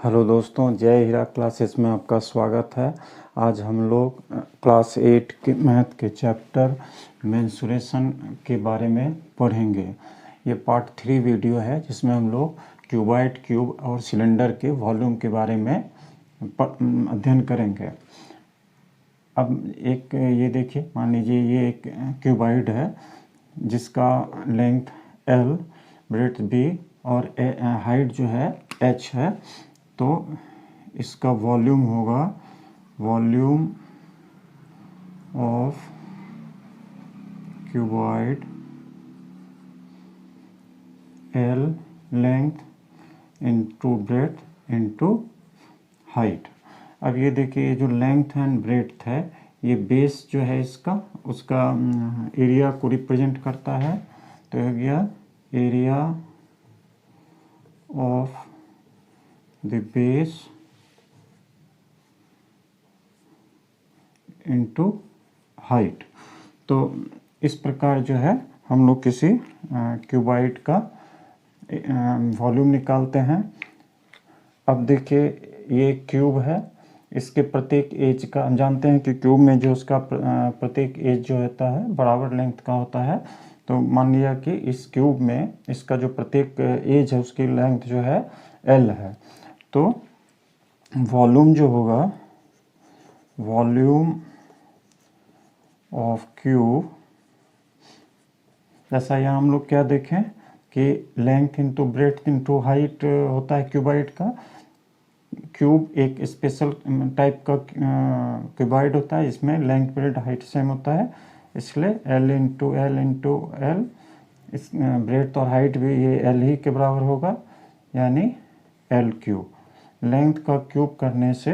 Hello दोस्तों, जय हीरा classes में आपका स्वागत है। आज हम लोग क्लास 8 के मैथ के चैप्टर मेंसुरेशन के बारे में पढ़ेंगे। ये पार्ट 3 वीडियो है जिसमें हम लोग क्यूबॉइड, क्यूब और सिलेंडर के वॉल्यूम के बारे में अध्ययन करेंगे। अब एक ये देखिए, मान लीजिए ये एक क्यूबॉइड है जिसका लेंथ L, ब्रेड्थ B और हाइट जो है H है। तो इसका वॉल्यूम होगा volume of cuboid L length into breadth into height. अब ये देखिए, ये जो लेंथ एंड ब्रेड्थ है ये बेस जो है इसका उसका एरिया को रिप्रेजेंट करता है। तो हो गया area of the base into height. तो इस प्रकार जो है हम लोग किसी क्यूबॉइड का वॉल्यूम निकालते हैं। अब देखिए, ये क्यूब है, इसके प्रत्येक एज का हम जानते हैं कि क्यूब में जो उसका प्रत्येक एज जो होता है बराबर लेंथ का होता है। तो मान लिया कि इस क्यूब में इसका जो प्रत्येक एज है उसकी लेंथ जो है L है। तो वॉल्यूम जो होगा वॉल्यूम ऑफ क्यूब, जैसा यहाँ हम लोग क्या देखें कि length into breadth into height होता है क्यूबॉइड का। क्यूब एक स्पेशल टाइप का क्यूबॉइड होता है, इसमें लेंथ ब्रेड हाइट सेम होता है, इसलिए L इंटू एल इस ब्रेड्थ और हाइट भी ये L ही के बराबर होगा, यानी L क्यूब। लेंथ का क्यूब करने से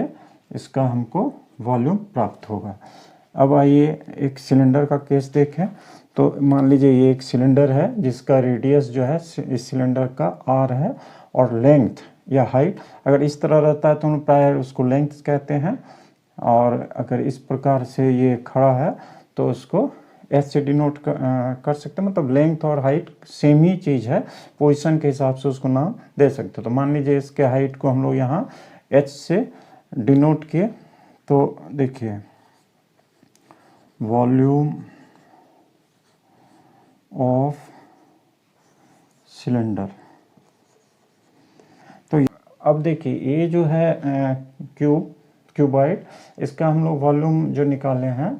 इसका हमको वॉल्यूम प्राप्त होगा। अब आइए एक सिलेंडर का केस देखें। तो मान लीजिए ये एक सिलेंडर है जिसका रेडियस जो है इस सिलेंडर का R है और लेंथ या हाइट अगर इस तरह रहता है तो हम प्राय उसको लेंथ कहते हैं, और अगर इस प्रकार से ये खड़ा है तो उसको H से डिनोट कर सकते हैं। मतलब लेंथ और हाइट सेम ही चीज़ है, पोजीशन के हिसाब से उसको नाम दे सकते हैं। तो मान लीजिए इसके हाइट को हम लोग यहाँ H से डिनोट किए। तो देखिए वॉल्यूम ऑफ सिलेंडर। तो अब देखिए ये जो है क्यूबॉइड, इसका हम लोग वॉल्यूम जो निकाले हैं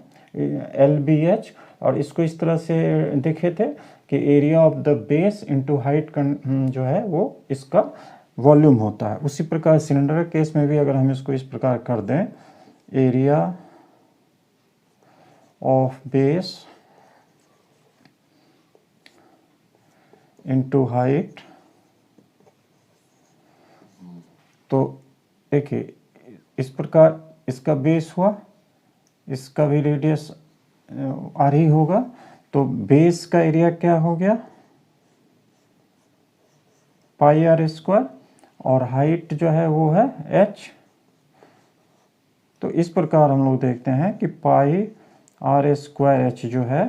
LBH, और इसको इस तरह से देखे थे कि area of the base into height जो है वो इसका वॉल्यूम होता है। उसी प्रकार सिलेंडर के केस में भी अगर हम इसको इस प्रकार कर दें, area of base into height, तो देखिए इस प्रकार इसका बेस हुआ, इसका भी रेडियस R ही होगा। तो बेस का एरिया क्या हो गया पाई R स्क्वायर, और हाइट जो है वो है H। तो इस प्रकार हम लोग देखते हैं कि पाई R स्क्वायर H जो है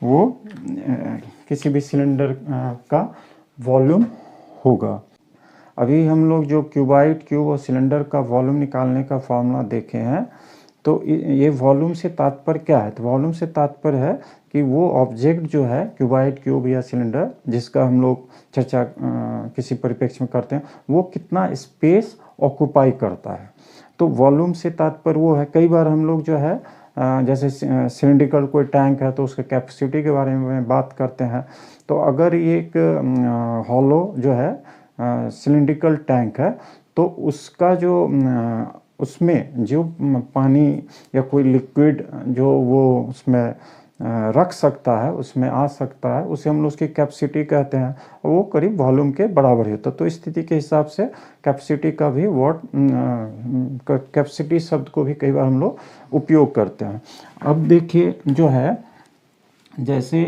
वो किसी भी सिलेंडर का वॉल्यूम होगा। अभी हम लोग जो क्यूबॉइड, क्यूब और सिलेंडर का वॉल्यूम निकालने का फॉर्मूला देखे हैं। तो ये वॉल्यूम से तात्पर्य क्या है? तो वॉल्यूम से तात्पर्य है कि वो ऑब्जेक्ट जो है क्यूबॉइड, क्यूब या सिलेंडर जिसका हम लोग चर्चा किसी परिप्रेक्ष्य में करते हैं वो कितना स्पेस ऑक्यूपाई करता है। तो वॉल्यूम से तात्पर्य वो है, कई बार हम लोग जो है जैसे सिलिंड्रिकल कोई टैंक है तो उसके कैपेसिटी के बारे में बात करते हैं। तो अगर ये एक हॉलो जो है सिलिंड्रिकल टैंक है तो उसका जो उसमें जो पानी या कोई लिक्विड जो वो उसमें रख सकता है, उसमें आ सकता है, उसे हम लोग उसकी कैपेसिटी कहते हैं। वो करीब वॉल्यूम के बराबर होता है। तो इस स्थिति के हिसाब से कैपेसिटी का भी कैपेसिटी शब्द को भी कई बार हम लोग उपयोग करते हैं। अब देखिए जो है जैसे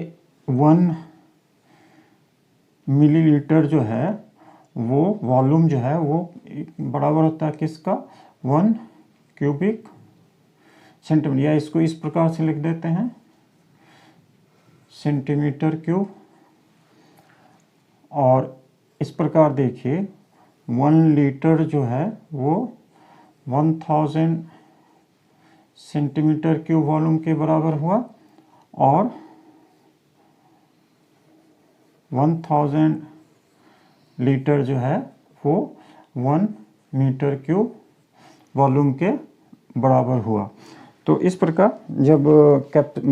1 मिलीलीटर जो है वो वॉल्यूम जो है वो बराबर होता है किसका 1 क्यूबिक सेंटीमीटर, या इसको इस प्रकार से लिख देते हैं सेंटीमीटर क्यूब। और इस प्रकार देखिए 1 लीटर जो है वो 1000 सेंटीमीटर क्यूब वॉल्यूम के बराबर हुआ, और 1000 लीटर जो है वो 1 मीटर क्यूब वॉल्यूम के बराबर हुआ। तो इस प्रकार जब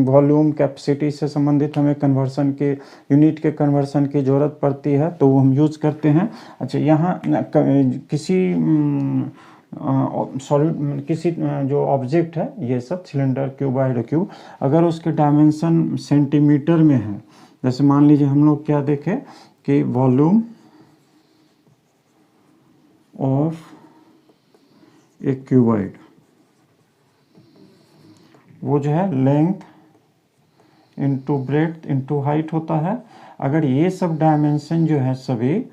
वॉल्यूम कैपेसिटी से संबंधित हमें कन्वर्सन के यूनिट के कन्वर्सन की ज़रूरत पड़ती है तो वो हम यूज़ करते हैं। अच्छा, यहाँ किसी सॉलिड किसी जो ऑब्जेक्ट है, ये सब सिलेंडर, क्यूबॉइड, क्यूब, अगर उसके डायमेंशन सेंटीमीटर में है, जैसे मान लीजिए हम लोग क्या देखें कि वॉल्यूम ऑफ ए क्यूबॉइड, वो जो है length into breadth into height होता है। अगर ये सब डायमेंशन जो है सभी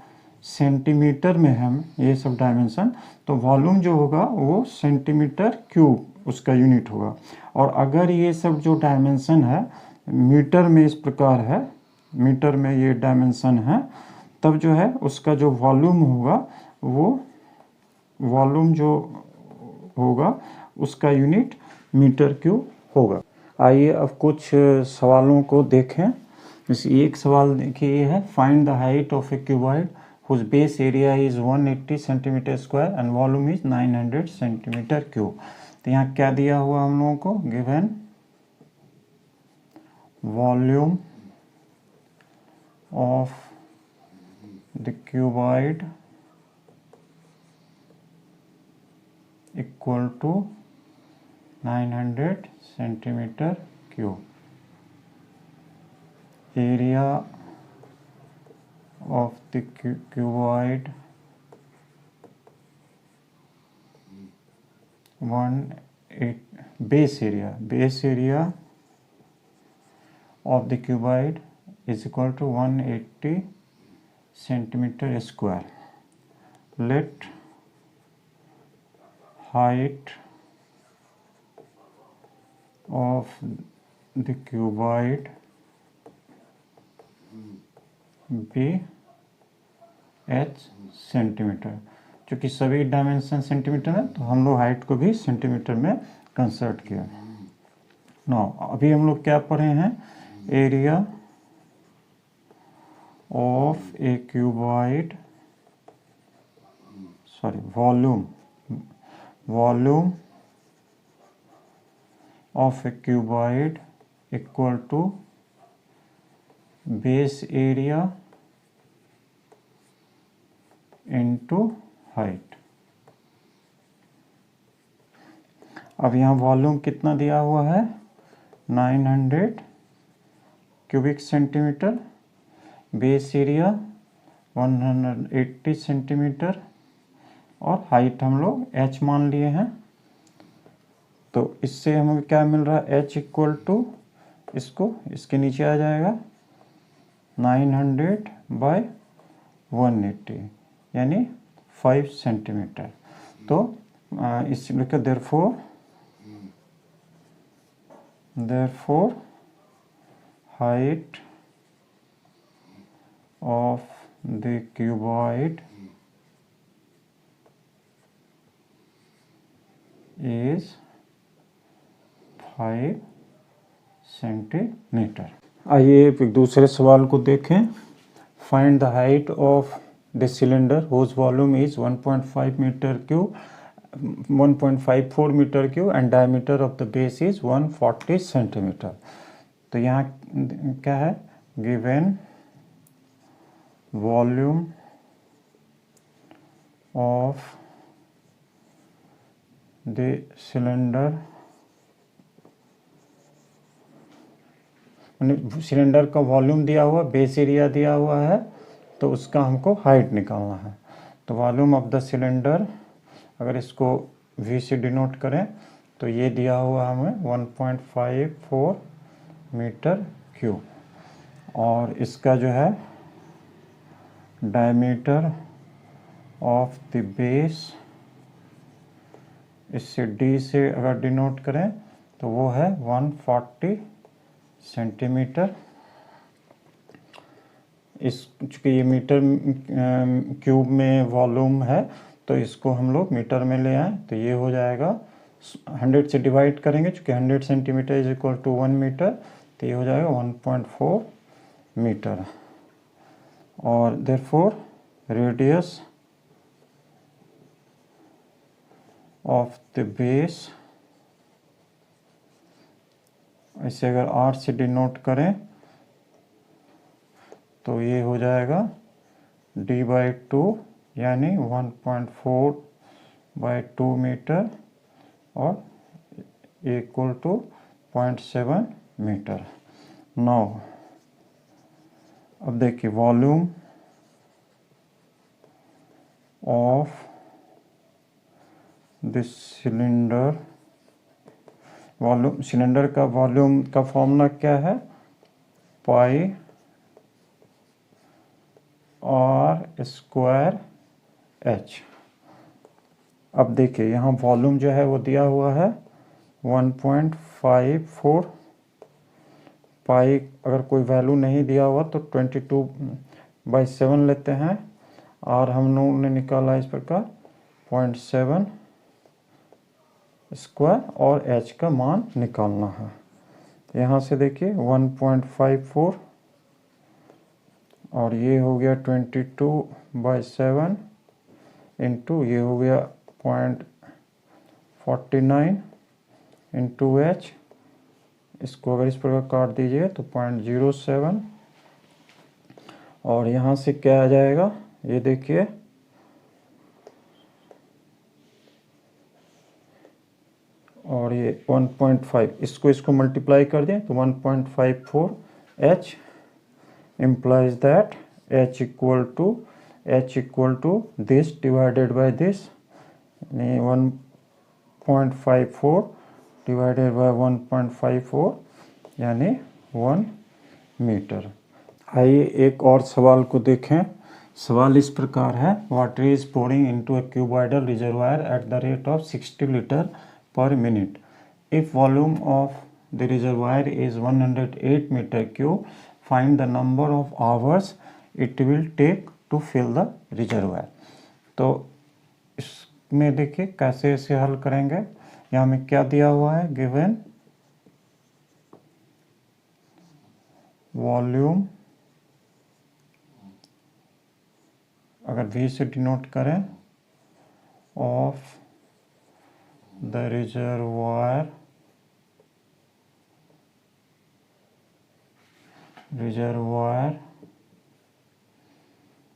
सेंटीमीटर में है, ये सब डायमेंशन, तो वॉल्यूम जो होगा वो सेंटीमीटर क्यूब उसका यूनिट होगा। और अगर ये सब जो डायमेंशन है मीटर में इस प्रकार है, मीटर में ये डायमेंशन है, तब जो है उसका जो वॉल्यूम होगा वो वॉल्यूम जो होगा उसका यूनिट मीटर क्यूब होगा। आइए अब कुछ सवालों को देखें। जैसे एक सवाल देखिए, ये है find the height of a cuboid whose base area is 180 centimetre square and volume is 900 centimetre cube. तो यहाँ क्या दिया हुआ हम लोगों को, given volume of the cuboid equal to 900 centimetre cube, area of the cuboid 1/8 base area of the cuboid is equal to 180 centimeter square. Let height of the cuboid be h centimetre. चूँकि सभी dimension centimetre है तो हम लोग height को भी centimetre में concert किया। नो, अभी हम लोग क्या पढ़े हैं, area of a cuboid, sorry volume of a cuboid equal to base area into height. अब यहाँ वॉल्यूम कितना दिया हुआ है, 900 cubic centimetre, base area 180 centimetre, और हाइट हम लोग h मान लिए हैं। तो इससे हमें क्या मिल रहा है, h इक्वल टू, इसको इसके नीचे आ जाएगा 900 बाय 180 यानी 5 सेंटीमीटर। तो इस लिखा therefore height of the cuboid is 5 centimetre. आइए एक दूसरे सवाल को देखें। Find the height of the cylinder whose volume is 1.5 metre cube, 1.54 metre cube and diameter of the base is 140 centimetre. तो यहाँ क्या है, given volume of the cylinder, cylinder का वॉल्यूम दिया हुआ, बेस एरिया दिया हुआ है, तो उसका हमको हाइट निकालना है। तो वॉल्यूम ऑफ द सिलेंडर, अगर इसको V से डिनोट करें तो ये दिया हुआ हमें 1.54 मीटर क्यूब, और इसका जो है डायमीटर ऑफ द बेस, इससे D से अगर डिनोट करें तो वो है 140 सेंटीमीटर। इस चूँकि ये मीटर क्यूब में वॉल्यूम है तो इसको हम लोग मीटर में ले आए, तो ये हो जाएगा 100 से डिवाइड करेंगे, चूँकि 100 centimetre is equal to 1 metre, तो ये हो जाएगा 1.4 मीटर। और therefore radius of the base, इसे अगर r से डिनोट करें तो ये हो जाएगा d/2 यानी 1.4/2 मीटर और इक्वल टू 0.7 मीटर। नाउ अब देखिए volume of this cylinder, volume cylinder का वॉल्यूम का फॉर्मूला क्या है, पाई r स्क्वायर h। अब देखिए यहाँ वॉल्यूम जो है वो दिया हुआ है 1.54, पाई अगर कोई वैल्यू नहीं दिया हुआ तो 22/7 लेते हैं, और हम लोगों ने निकाला इस प्रकार 0.7 स्क्वायर और h का मान निकालना है। यहाँ से देखिए 1.54 और ये हो गया 22/7 इंटू ये हो गया 0.49 इंटू h, इसको अगर इस प्रकार काट दीजिए तो 0.07, और यहाँ से क्या आ जाएगा ये देखिए, और ये 1.5, इसको मल्टीप्लाई कर दें तो 1.54 h implies that h equal to this divided by this, यानी 1.54 डिवाइडेड बाय 1.54 यानी 1 मीटर। आइए एक और सवाल को देखें। सवाल इस प्रकार है, water is pouring into a cuboidal reservoir at the rate of 60 litre per minute. If volume of the reservoir is 108 metre cube, find the number of hours it will take to fill the reservoir. तो इसमें देखिए कैसे इसे हल करेंगे। यहाँ में क्या दिया हुआ है, गिवन वॉल्यूम, अगर V से डिनोट करें, of the reservoir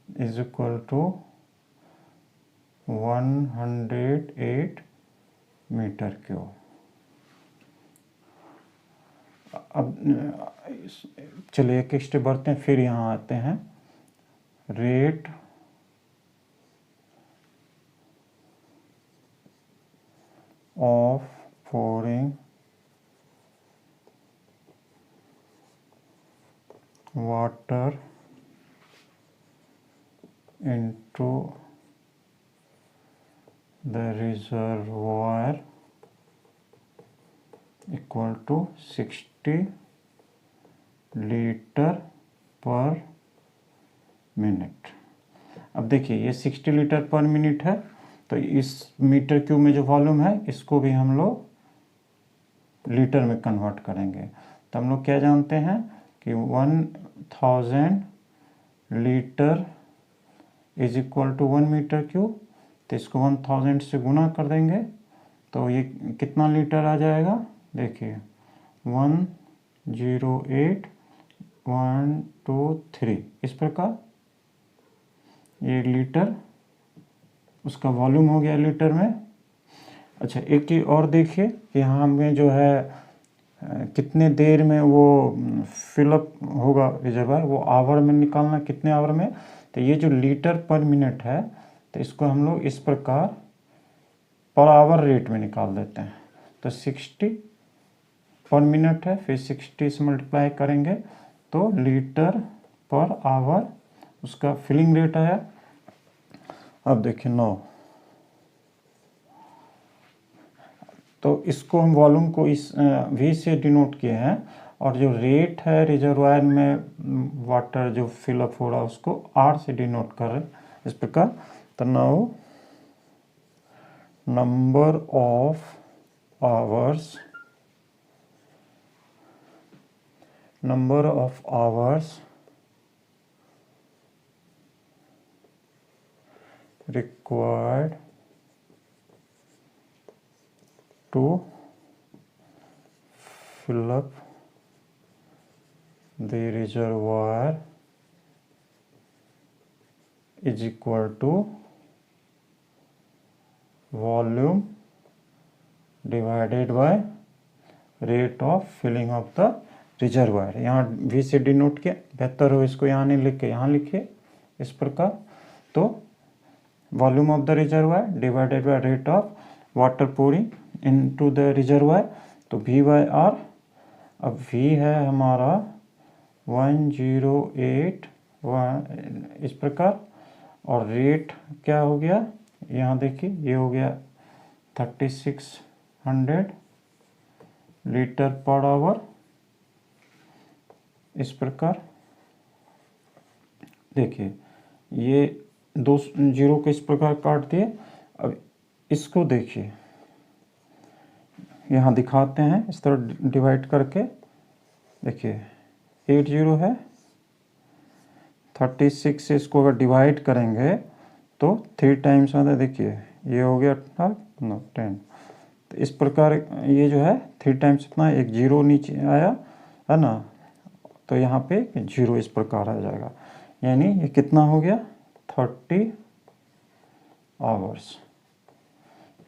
is equal to 108 metre cube. अब चलिए एक स्टेप बढ़ते हैं, फिर यहाँ आते हैं। Rate of pouring water into the reservoir equal to 60 litre per minute. अब देखिए ये 60 लीटर पर मिनट है, तो इस मीटर क्यूब में जो वॉल्यूम है इसको भी हम लोग लीटर में कन्वर्ट करेंगे। तो हम लोग क्या जानते हैं कि 1000 litre is equal to 1 metre cube, तो इसको 1000 से गुना कर देंगे तो ये कितना लीटर आ जाएगा, देखिए 108.123 इस प्रकार ये लीटर उसका वॉल्यूम हो गया लीटर में। अच्छा एक चीज़ और देखिए कि यहाँ हमें जो है कितने देर में वो फिलअप होगा रिजर्वायर, वो आवर में निकालना, कितने आवर में। तो ये जो लीटर पर मिनट है तो इसको हम लोग इस प्रकार पर आवर रेट में निकाल देते हैं। तो 60 पर मिनट है, फिर 60 से मल्टीप्लाई करेंगे तो लीटर पर आवर उसका फिलिंग रेट आया। अब देखिए 9, तो इसको हम वॉल्यूम को इस V से डिनोट किए हैं, और जो रेट है रिजर्वायर में वाटर जो फिलअप हो रहा है उसको आर से डिनोट कर रहे हैं इस प्रकार। तो now number of hours required to fill up the reservoir is equal to volume divided by rate of filling of the reservoir। यहाँ V से डिनोट किया, बेहतर हो इसको यहाँ नहीं लिख के यहाँ लिखिए इस प्रकार। तो volume of the reservoir divided by rate of water pouring into the reservoir, तो V बाय आर। अब V है हमारा 108 इस प्रकार, और रेट क्या हो गया यहाँ देखिए, ये हो गया 3600 लीटर पर आवर इस प्रकार। देखिए ये दो जीरो को इस प्रकार काट दिए। अब इसको देखिए यहाँ दिखाते हैं इस तरह डिवाइड करके। देखिए 80 है, 36 से इसको अगर डिवाइड करेंगे तो 3 टाइम्स आता है। देखिए ये हो गया 10, तो इस प्रकार ये जो है 3 टाइम्स इतना, एक जीरो नीचे आया है ना, तो यहाँ पे 0 इस प्रकार आ जाएगा। यानी ये कितना हो गया 30 आवर्स।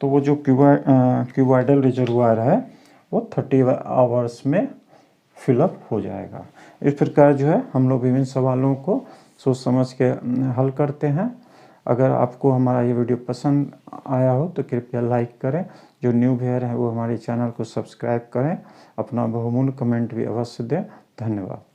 तो वो जो क्यूबॉइडल रिजर्वायर है वो 30 आवर्स में फिलअप हो जाएगा। इस प्रकार जो है हम लोग विभिन्न सवालों को सोच समझ के हल करते हैं। अगर आपको हमारा ये वीडियो पसंद आया हो तो कृपया लाइक करें, जो न्यू व्यूअर हैं वो हमारे चैनल को सब्सक्राइब करें, अपना बहुमूल्य कमेंट भी अवश्य दें। धन्यवाद।